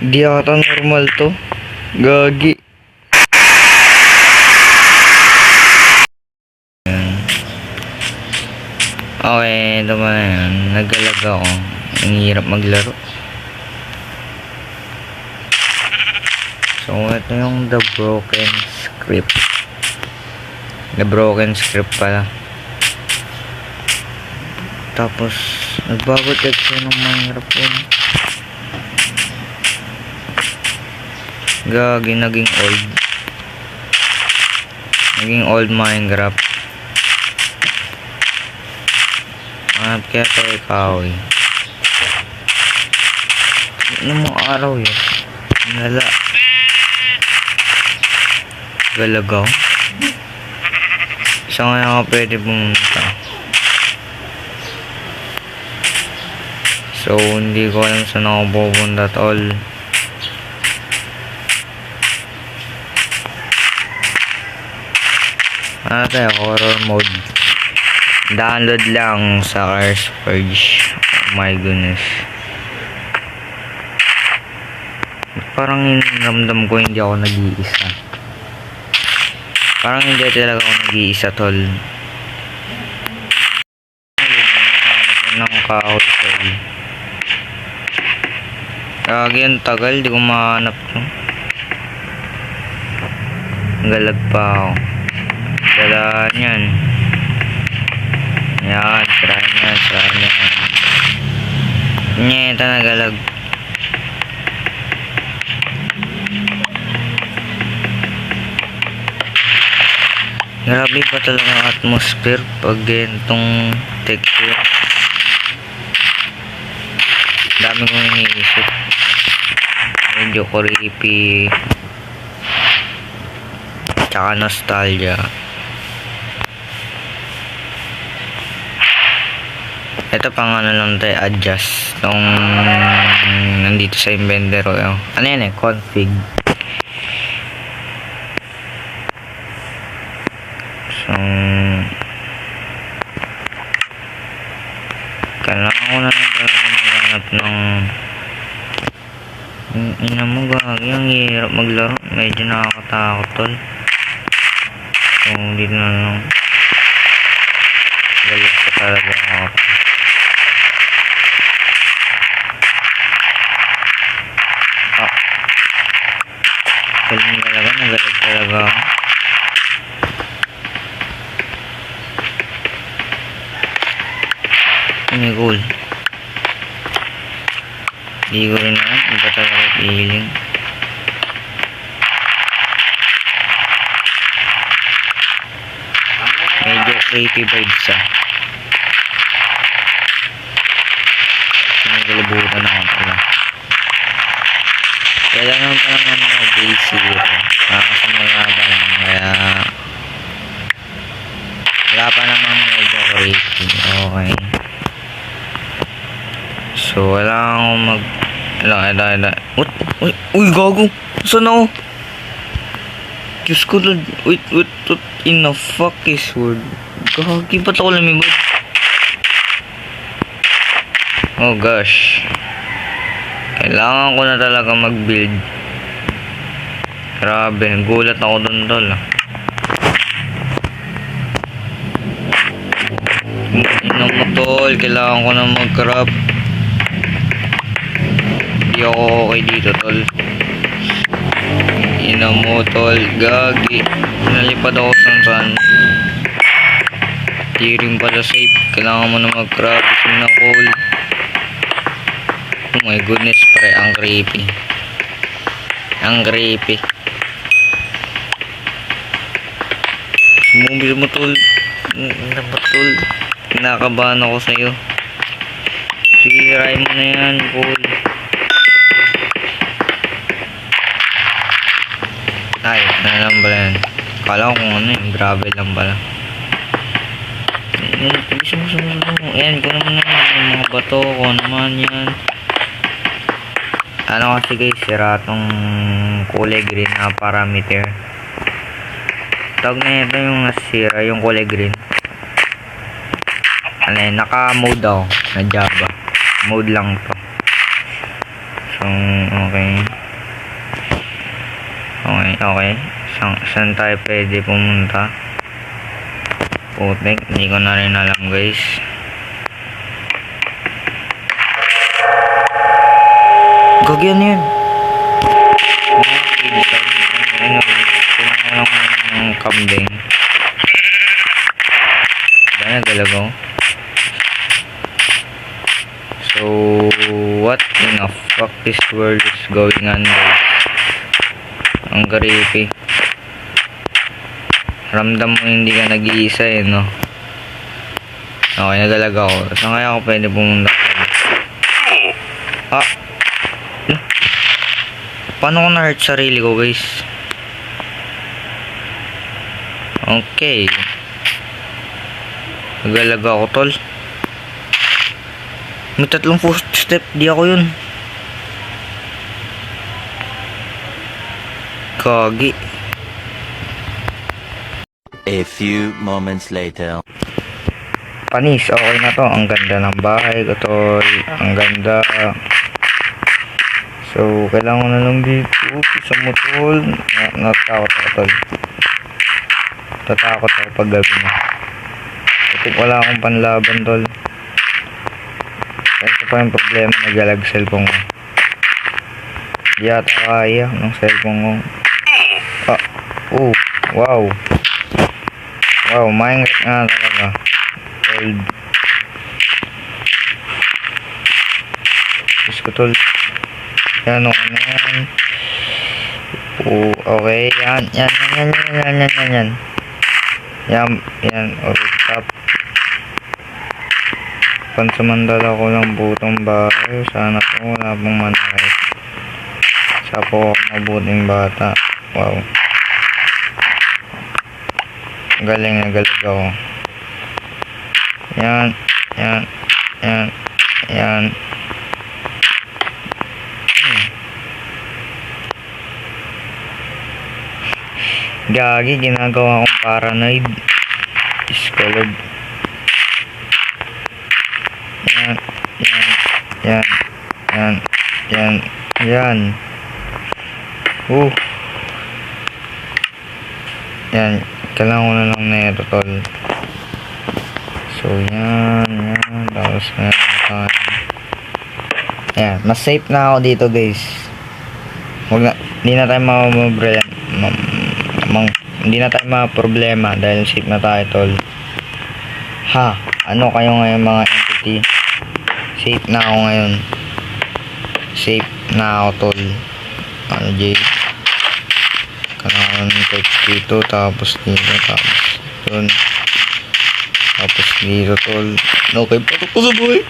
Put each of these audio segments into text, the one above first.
Di ata normal to. Gagi. Okay, ito ba na yan? Nagalag ako. Ang hirap maglaro. So, ito yung The Broken Script. The Broken Script pala. Tapos, nagbago texture ng Minecraft yun. Gagi, naging old. Naging old Minecraft. Hanap kaya ito ikaw eh. Ano mo araw yun? Nala. Galagaw. Isa nga ako pwede pumunta. So, hindi ko alam saan ako pupunta at all. Ano tayo? Horror mode. Download lang sa Curse Purge. Oh my goodness. Parang ramdam ko hindi ako nag-iisa. Parang hindi talaga ako nag-iisa, tol. Ng kahoy, tol. Lagi ang tagal, di ko mahanap to. Galag pa ako. Galaan yan. Yan, try nyan. Nyeta na galag. Grabe pa talaga ang atmosphere pag gantong texture. Dami kong iniisip. Medyo creepy. Tsaka nostalgia. Ito pang ano lang tayo, adjust nung nandito sa inventor ko. Ano yan eh, config. So, kailangan ko na maghanap ng ina mo gagi, ang hirap maglaro. Medyo nakakatakot tol. So, dito na lang. Galit pa talaga ako. Galing talaga, nagalit talaga ako. Ini cool. Di ko rin naman, iba talaga feeling. Medyo creepy vibes ah. Nagalibutan ako pala. Kaya naman pa naman mga day 0. Nakasimula pa lang. Kaya wala pa naman medyo creepy. Okay. So wala akong mag... What? Uy, gago! Saan ako? Diyos ko, wait, what in the fuck is word? Gagi, ba't ako lumibad? Oh gosh. Kailangan ko na talaga mag-build. Grabe, gulat ako dun tol. Ino mo tol, kailangan ko na mag-craft. Hindi ako okay dito tol. Ino mo tol, gagi. Nalipad ako saan. Di rin pala safe. Kailangan mo na mag-craft. Gusto mo na coal. Oh my goodness, pre, ang creepy. Ang creepy. Sumubi mo tol. Tol. Kinakabahan ako sa'yo. Siray mo na yan, cool. Ay, ano lang pala yan. Kala ko kung ano yun, gravel lang pala. Ayan, ko naman na yan. Yung mga bato, kung naman yan. Ano kasi guys, sira tong kulay green na parameter. Tawag na ito yung nasira, yung kulay green. Ano yun, naka-mode ako na Java. Mode lang to. So, So, okay. Okay. Saan tayo pwede pumunta? Putik, hindi ko na rin alam guys. Gagyan yun. Ng kambing. Dahil nagalabaw. So, what in the fuck this world is going on guys? Ang creepy. Ramdam mo hindi ka nag-iisa eh, no? Okay, nagalaga ako. Saan kaya ako pwede pumunta? Ah! Paano ko na-hurt sarili ko, guys? Okay. Nagalaga ako, tol. May 3 footstep. Di ako yun. Kagi. A few moments later. Panis, okay na to. Ang ganda ng bahay ko, tol. Ang ganda. So, kailangan ko na lang dito. Isa mo, tol. Natakot ako, tol. Tatakot ako pag gabi na. Kasi wala akong panlaban, tol. Ito pa yung problema. Nagalag cellphone ko. Di yata kaya ng cellphone ko. Ah, oh, wow. Wow, Minecraft nga talaga. Old. Diyos ko, tol. Yan, okay na yan. Oh, okay, yan. Yan, rooftop. Pansamantala ko lang butong bahay. Sana po wala pong manakit. Sa po ako mabuting bata. Wow. Galing na galing ako. Yan. Gagi, ginagawa akong paranoid. Iskolod. Yan. Yan. Kailangan ko na lang na ito, tol. So, yan. Tapos na tayo. Ayan. Mas safe na ako dito, guys. Hindi na tayo hindi na tayo problema dahil safe na tayo, tol. Ha? Ano kayo ngayon, mga entity? Safe na ako ngayon. Safe na ako, tol. Ano, Jay? Kailangan text dito, tapos dito, tapos dun. Tapos dito, tol. Okay, pasok ko sa boy.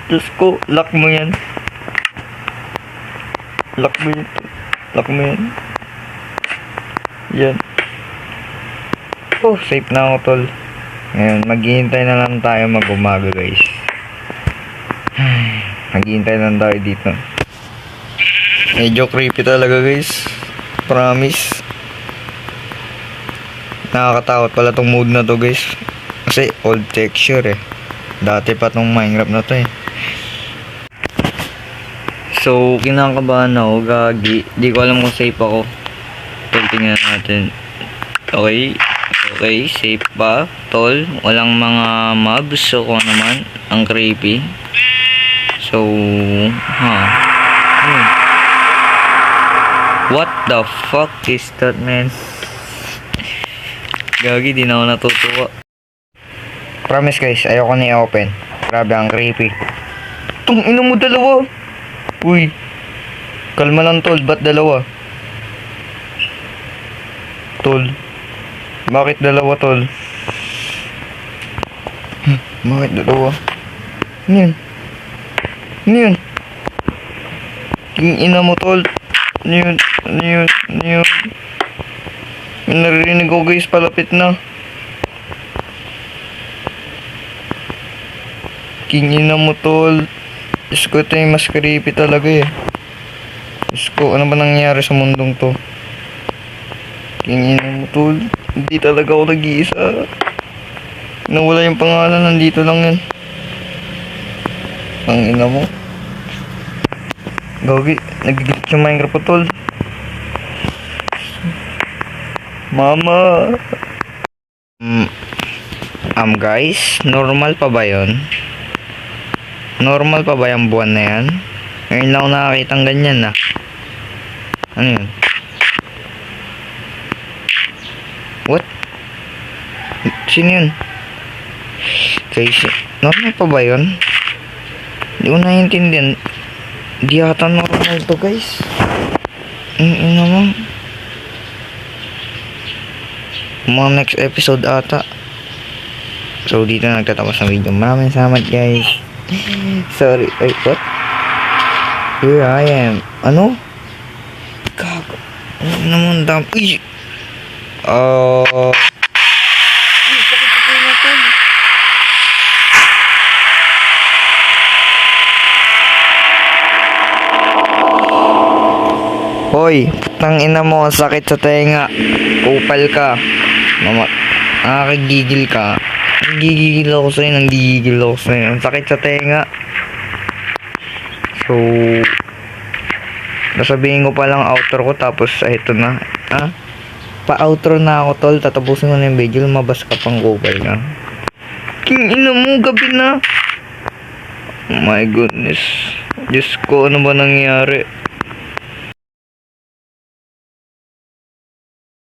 Diyos ko, lock mo yan. Lock mo yan. Yan. Oh, safe na ako, tol. Ngayon, maghihintay na lang tayo mag-umaga, guys. Maghihintay na lang tayo dito. Medyo creepy talaga, guys. Promise. Nakakatakot pala tong mode na to, guys. Kasi old texture eh. Dati pa tong Minecraft na to eh. So, kinakabahan ako, gagi. Di ko alam kung safe ako. Tol, tingnan natin. Okay, safe pa. Tol, walang mga mobs. So, kung naman, ang creepy. So, what the fuck is that, man? Gagi, di na ako natutuwa. Promise, guys, ayoko na i-open. Grabe, ang creepy. Tung ino mo, dalawa. Uy, kalma lang, tol. Ba't dalawa? Tol, bakit dalawa, tol? Bakit dalawa? Ano yun? King ina mo, tol. Ano yun? May naririnig ko, guys, palapit na. King ina mo, tol. Diyos ko, ito yung mas creepy talaga eh. Diyos ko, ano ba nangyari sa mundong to? King ina mo, tol. Hindi talaga ako nag-iisa. Nawala yung pangalan, nandito lang yan. Ang ina mo. Gogi, nagigit yung Minecraft ko, tol. Mama. Guys, normal pa ba yun? Normal pa ba yung buwan na yan? Ngayon lang ako nakakita ng ganyan na. Ano yun? What? Sino yun? Guys, normal pa ba yun? Hindi ko naiintindihan. Di yata normal to, guys. Ano mo? Mga next episode ata. So, dito na nagtatapos ng video. Maraming salamat, guys. Sorry. Wait, what? Here I am. Ano? Gago. Ano naman dam? Uy! Uy, sakit ito na to. Hoy, tangina mo, sakit sa tenga. Kupal ka. Mama, nakakagigil ka. Nanggigigil ako sa'yo, nanggigigil ako sa'yo. Ang sakit sa tenga. So, nasabihin ko palang outro ko, tapos ito na. Pa-outro na ako, tol. Tatapusin ko na yung video, lumabas ka pang kupal ka. King ina mo, gabi na. Oh my goodness. Diyos ko, ano ba nangyari?